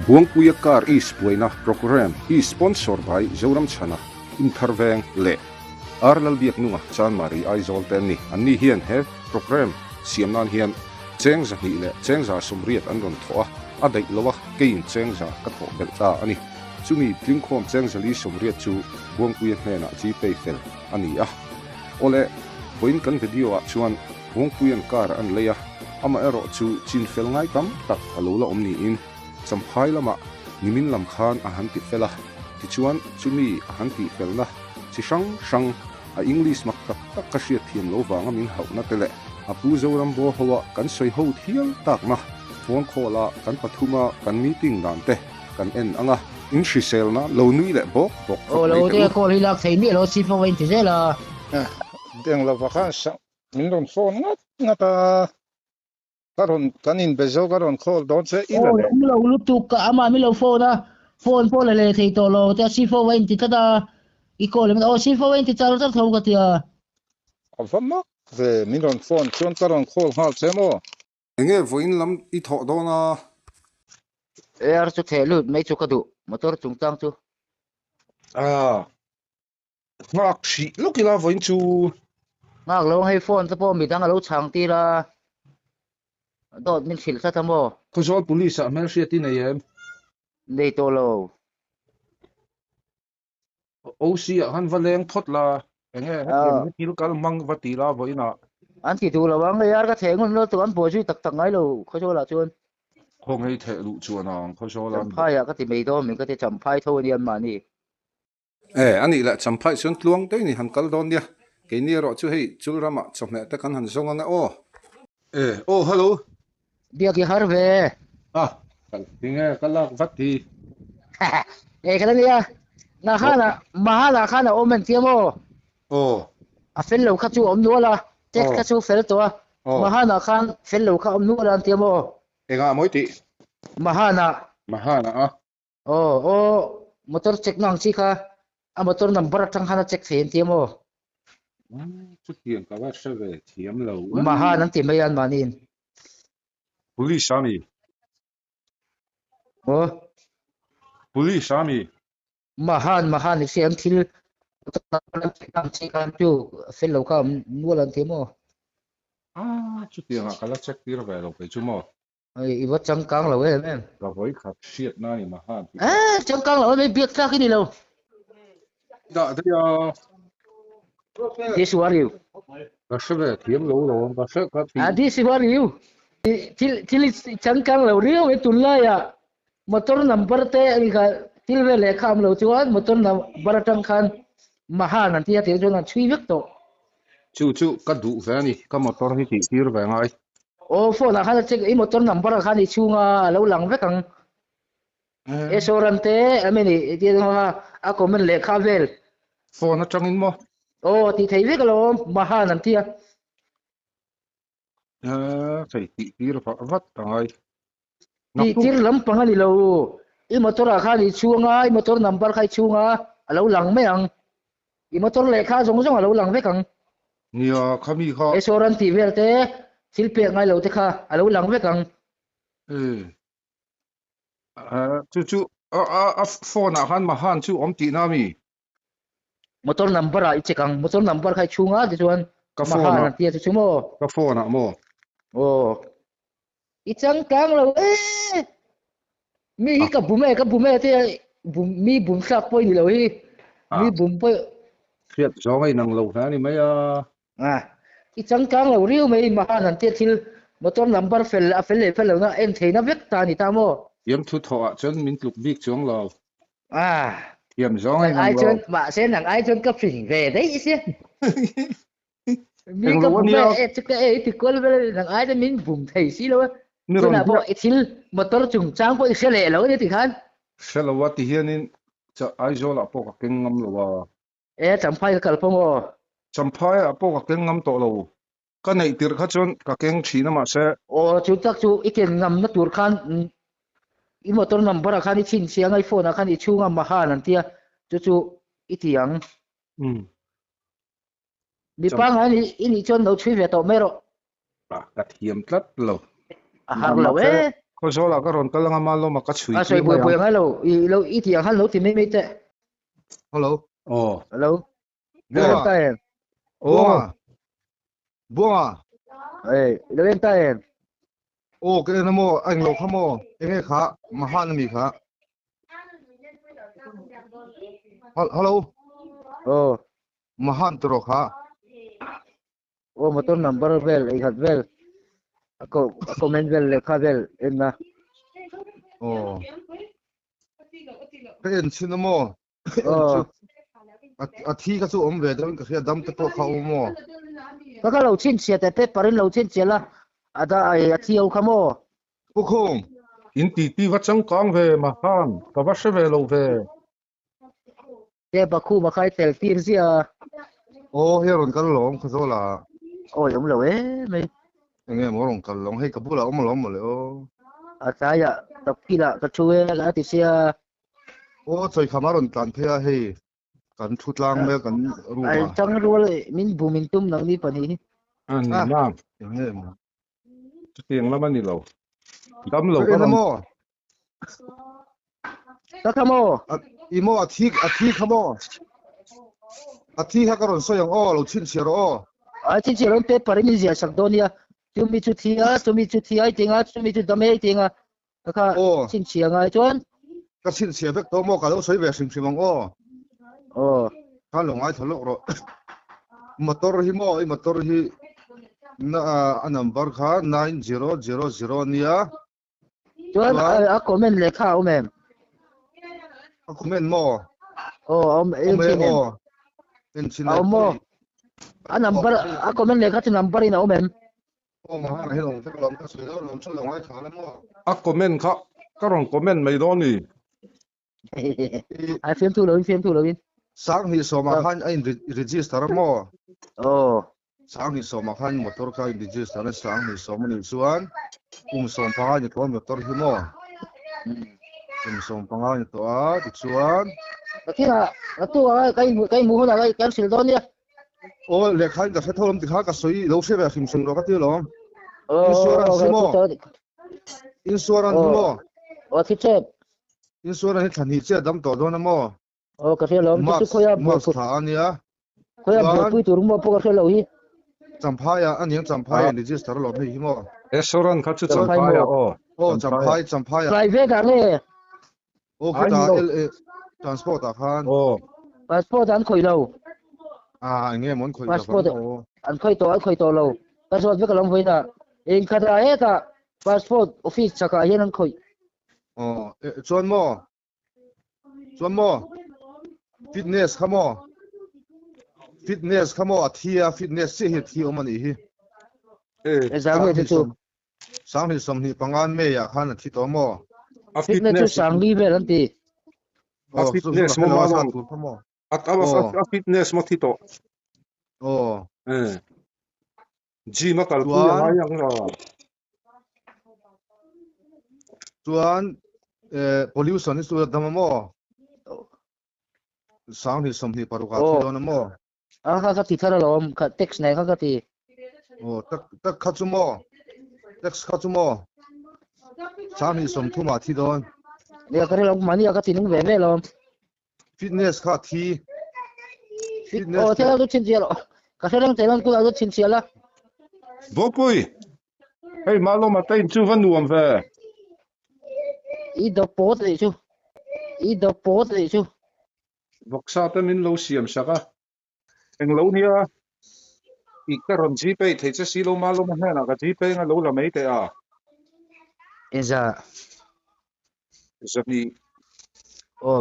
Buang Puya Car is Puena program is sponsored by Zoram Chana Interveng Le Arlal Biak Nunga Chan Mari Aizol Tenni Anni Hian He program Siamnan Hian Cheng Za Hi Le Cheng Za Sumriat Andon Thoa Adai Lowa Kein Cheng Za Katho Belta Ani Chumi Tlingkhom Cheng Za Li Sumriat Chu Buang Puya Hena Chi Peifel Ani A Ole Boin kan video a chuan Buang Puyan Car an leya ama ero chu chin fel ngai tam tak alola omni in champhai lama nimin lam khan a han ti fela ti chuan chumi a han ti felna chi sang a english mak tak ka hriat thiam lo wanga min hauna tele a pu zoram bo hawa kan soi ho thial tak na phone khola kan pathuma kan meeting dan te kan en anga in shi selna lo nui le bok o lo te ko li lak sei mi lo si fo wen ti zela deng la vacanza min don phone ngata karon kanin bezo karon call don't say o mi lo lu tu ka ama mi lo phone na phone le sei to lo te si fo wen ti ta I ko le o si fo wen ti ta ta tho ka ti a avama ve min don phone chon karon call hal chemo enge voin lam I tho do na er chu the lu mai chu ka du motor chung tang chu ngak shi lokila voin chu ngak lo hai phone ta po mi dang lo chang ti la dot min khil sa thamo khosol police a mel shit in ayem nei to lo OC han valeng thotla enge he til kal mang watila voina an ti du lo wang yar ka theng lo tu an bo chu tak tak ngai lo kho jo la chuan khong hei the lu chuanang khosol cham phai ya ka ti mei do min ka ti cham phai tho ni an ma ni ani la champhai sun tluang te ni han kal don dia ke ni ro chu hei chulrama chome ta kan han zonga nga o hello bia ki har ve kal tinge kalak vati e ka ya na khana khana o men tiamo a fel lo kha chu om no la tek ka chu fel to mahana khan fel lo kha om no la tiamo enga moiti mahana a o motor check nang chi kha a motor number tang hana check thein tiamo chu tiam ka wa shave thiam lo mahana ti mai an manin police army police army mahan ni siam thil tang chi kha chu fel lo kha om no la tiamo chu tiam ka la check tir ve lo pe chu mo I wat chang kang lo em ka voi khat shit na ni mahan chang kang lo me biak sa ki ni lo da ya this war you ka shave thiam lo ka shave ka thi this war you til chang kang lo rio me tun la ya motor number te ani ka til ve le kham lo chuan motor number tang khan mahan an tia te jona chui vek to chu ka du ve ni ka motor hi ti tir ve ngai phone kha check I motor number kha ni chunga lo lang ve kang e sorante ameni ti ha a comment le kha vel phone a changin mo ti thei ve ka lo mahan an tia thei ti tir fa vat ngai ti tir lam pang ani lo I motor kha ni chunga I motor number khai chunga alo lang me ang I motor le kha jong alo lang ve kang nia khami kha e soran ti vel te sil pe ngai lo te kha alo lang ve kang chu a phone a han ma han chu om ti na mi motor number a che kang motor number khai chunga ti chuan ka phone an tia chu mo ka phone a mo I chang kang lo mi hi ka bume te mi bum sak poi ni lo hi mi bum poi khiat zo ngai nang lo na ni mai I chang kang lo riu mai ma han te thil motor number fel lo na en theina vek ta ni ta mo yam thu tho a chen min tluk bik chong lo yam zo ai ngai chen ma sen nang ai chen ka phing ve dei se mi ka bume chka ti kol ve nang ai de min bum thei si lo na bo thil motor chung chang po se le lo ni ti khan selawati hianin cha aizola po ka kengam lo wa champhai kal po mo champhai a po ka kengam to lo ka nei tir kha chon ka keng thina ma se chu tak chu iken ngam na tur khan I motor number khan I chin siang ai phone khan I chunga ma han an tia chu itiang mi pang ani ini chon no chui ve to mero ka thiam tlat lo a har lo ko zola karon kalanga malo makachui soi boi hello i ti hello ti me te hello hello Buông ta en buông lo en ta en cái này mo anh lo khamo nghe khá mà han mi khá hello mà han tro khá motor number vel I hat vel ako men vel le kha vel en na cái en xin mo thi ka chu om ve dam ka khia dam te po kha mo ka lo chin sia te parin lo chin sia la ada ai thi au khamo ku khom in ti wa chang kang ve ma han ka wa se ve lo ve te ba khu ma khai tel tir sia he ron kal long kha zola yom lo me nghe mo ron kal long he ka bula om lo mo le saya tapkila ka chuwe la ti sia choi khamaron tan phea he kan thutlang me kan ru ai chang ru le min bu min tum nang ni pani an na nghe mo tieng la mani lo dam lo ka mo ka khamo imo athi khamo athi ha karon so yang lo chin sia ro chin sia ron te parin ni sia sakdonia tumi chu thia tinga tumi chu dame tinga ka chin sia ngai chuan ka chin sia vek to mo ka lo soi ve sim simang ka lo ngai thalo ro motor hi na number kha 9000 nia chuan a comment le kha mem a comment mo en chin mo a number a comment le kha chu number ina mem ma ha he long te long ka soi lo chu lo ngai tha le mo a comment kha karon comment mai do ni ai phim thu lo in sang hi so ma han ai register mo sang hi so ma han motor ka register na sang hi so ma ni chuan som pa ni to motor hi mo som pa ni to ti chuan kina tu kai mu na kai sil don ya le khan ka tholom ti kha ka soi lo se ba khim sung ro ka ti lo insurance mo thi che insurance than hi che dam to do na mo ka se lo tu khoya mo tha ania pui tur mo po ka se lo hi champaya aniang champaya register lo hi mo esoran kha chu champaya champaya private ka le kita transport a khan passport an khoi lo nge mon khoi passport an khoi to lo passport ve ka long hoina in khatra he ta passport office chaka hian an khoi chuan mo fitness khamo athia fitness se hi thi omani hi zang he chu sang ni som ni pangan me ya khan thi to mo fitness chu sang li ve ran ti fitness mo a fitness mo thi to gym kal pu ya yang ra chuan pollution is to dam mo sang ni som ni paruka thi do na mo kha ti thara lom kha tax nei kha ti tak kha chu mo tax kha chu mo sang ni som thu ma thi don le ka re lom mani ka ti ning ve ve lom fitness kha thi te la du chin sia lo ka se rang te lan ku la du chin sia la bo pui hey malo matai chu van nuam ve I do pot le chu boksa ta min lo siam saka eng lo nia I karon ji pe thei che si lo malo ma na ka ji pe nga lo la mai te a eza zani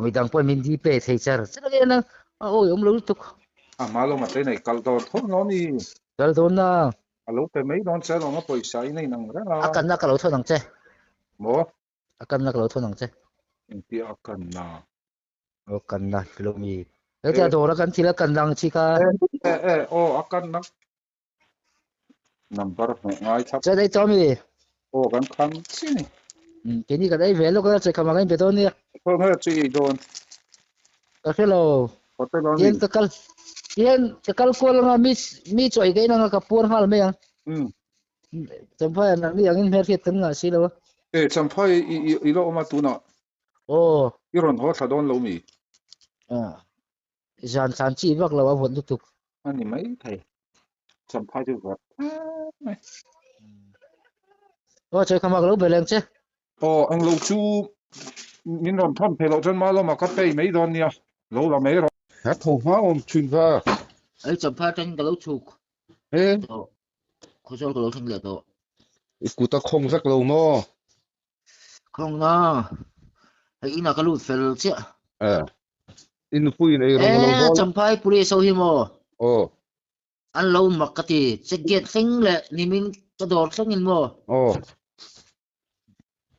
mi dang po min di pe thei char le na yom lo tu malo matai nei kal do thon no ni dal don na alo pe mai don cha lo ma poisa I nei nang ra akan na ka lo thon ang che mo akan na ka lo thon ang che inti akan na kan na kilomi ta do ra kan thila kan lang chi ka akan na number ngai thap cha dai tomi kan kham sini ke ni ka dai velo ka che kama ngai beton ni thon ha chi don ka hello hotel on yen ka kal ko la mi choi ke na ka pur hal me yang champa na ni ang in her ke tan nga si lo จำพอยอีโลมาตูน่ะโอ้อีรอนฮอสะดอนโลมีจานสันจีบักแล้วว่าผลทุกอันนี้ไม่ไทยจำพอยจุกโอ้ใช้คำว่าเราเบลงใช่อังโลจูมินรอนท่อนเพลจนมาแล้วมากัดไปไม่ดอนเนี่ยโลละไม่รอฮัดโหมาชุนว่าไอ้จำพาจังกับเราชุกเขาชอบกับเราทั้งเหลือตัวกูตะคงสักโลมอคงนะไอ้น่ะก็รู้เฟลเสียอินปุยในโรงโลจำพาปุริโซฮิโมอันเรามักกะติจะเก็ตซิงแหละนี่มินกระโดดซิงอินโม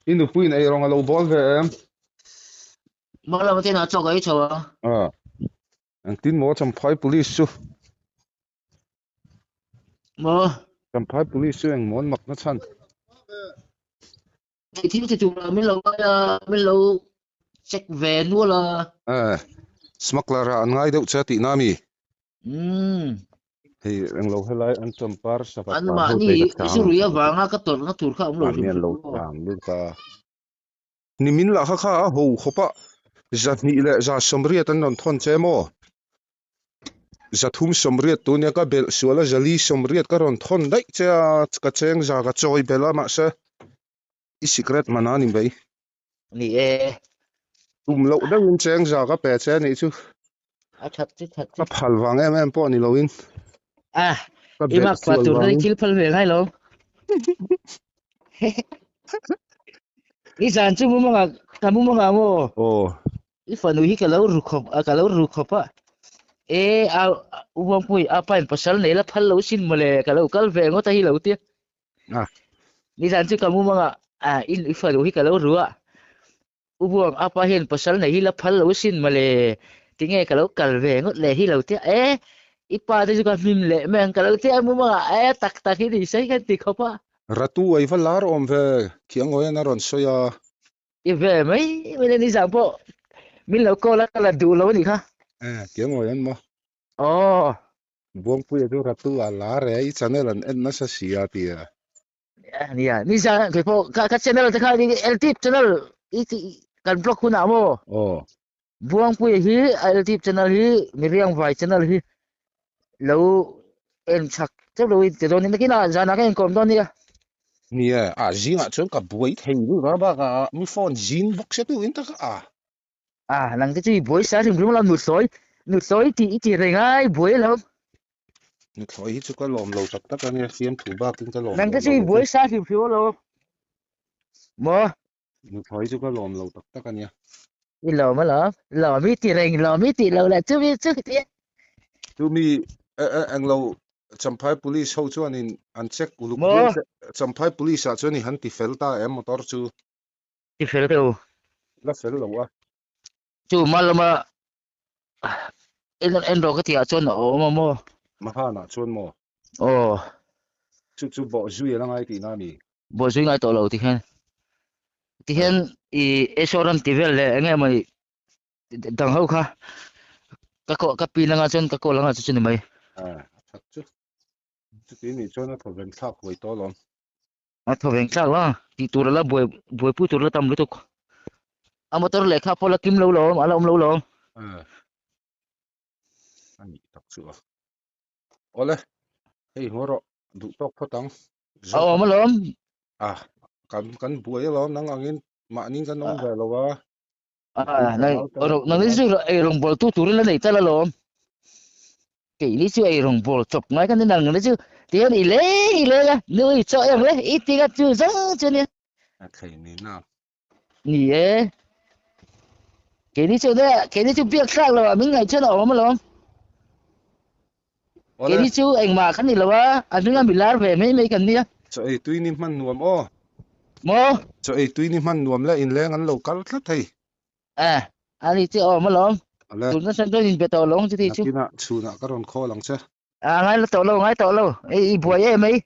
อินปุยในโรงโลบอลเวมมาแล้วมาที่น่ะจอกไอ้ชัวอันตินโมจำพายปุริสุจำพายปุริสุเองมอนมักนะฉันที่ที่จุไม่เราเช็คแวนวัวละสมัครละอันง่ายเดี๋ยวจะตินามีเฮ้ยอันเราให้ไล่อันจำพาร์สอันมานี่สุริยะวางก็ตัวก็ถูกข้ามเราเนี่ยเราตามดูตานี่มินละข้าโหขบะจัดนี่แหละจัดสมเรียตันนนทนเจโมจัดทุ่มสมเรียตัวเนี่ยก็เบลส่วนละจะลีสมเรียก็รอนทนได้เจ้ากระเจงจากกระจอยเบลละมาเสอีสิเกรตมานานิไปนี่ตุ้มเราได้ยินเจงจากก็เปิดเจนี่ชูชัดก็พัลวังป้อนี่เราอินอีมากกว่าตัวได้คิดพัลเวงให้เราอีสานชื่อมึงมั้งทำมึงมั้งโม่อีฝันวิกับเรารู้ขบอะเอาอุบังปุยapa yang pasal ni lah pal lausin male kalau kal vengo tahi lautia ni sanju kamu manga in ifadu hi kalau rua ubang apa yang pasal ni lah pal lausin male tinge kalau kal vengo le hi lautia ipa tu juga mim le meng kalau tia mu manga tak hi di sai kan ti khopa ratu ai valar om ve kiang oi na ron soya ve mai ni sampo min lo ko la du lo ni kha kiang oi an mo buang puy tu ratu ala re i channel an na sa sia tia ni sa ke po ka channel ta kha ni el tip channel i kan blog ku na mo buang puy hi el tip channel hi miriang vai channel hi lo en chak chak lo te don ni kina jana ka en kom don ni jinga chon ka buai thei du ra ba ka mi phone jin box tu in ta ka nang te chi boy sa rim rim la nu soi ti re ngai boy lo nu soi hi chu ka lom lo tak tak ani siam thu ba kin ka lom nang te chi boy sa rim phiu lo mo nu soi chu ka lom lo tak tak ani i lo ma lo mi ti reng lo mi ti lo la chu ti tu mi ang lo champhai police ho chu anin an check uluk champhai police a chu ni han ti felta motor chu ti fel tu la fel lo wa chu malama en ro ka ti a chon mo ma ha na chon mo chu bo zui la ngai ti na mi bo zui ngai to lo ti hen e soran ti vel le ngai mai dang ho kha ka pi la nga chon ka ko la nga chu ni mai chu ti ni chon na tho ven thak hoi to lom tho ven thak la ti tur la boy pu tur la tam lu tu a motor le kha pola kim lo ala lo ani tak chu ole hei horo du tok photang ma lom kan buai lo nang angin ma ning kan ong ve lo wa nai nang ni chu rong bol tu tur la nei ta la lom ke ni chu rong bol chop ngai kan nang ni chu ti ni le la nui cho em le i ti ga chu za chu ni thei ni na ni ke ni chu biak sak lo min ngai chu no ma lom ke ni chu anh mà kan ni lo wa an nga mi lar ve mai kan ni cho ai tui ni man nuam mo cho ai tui ni man nuam la in le ngan lo kal thla thei ani ti ma lom tu na san to in be to long chi ti chu kina chu na ka ron kho lang cha ngai lo to lo ai buai mai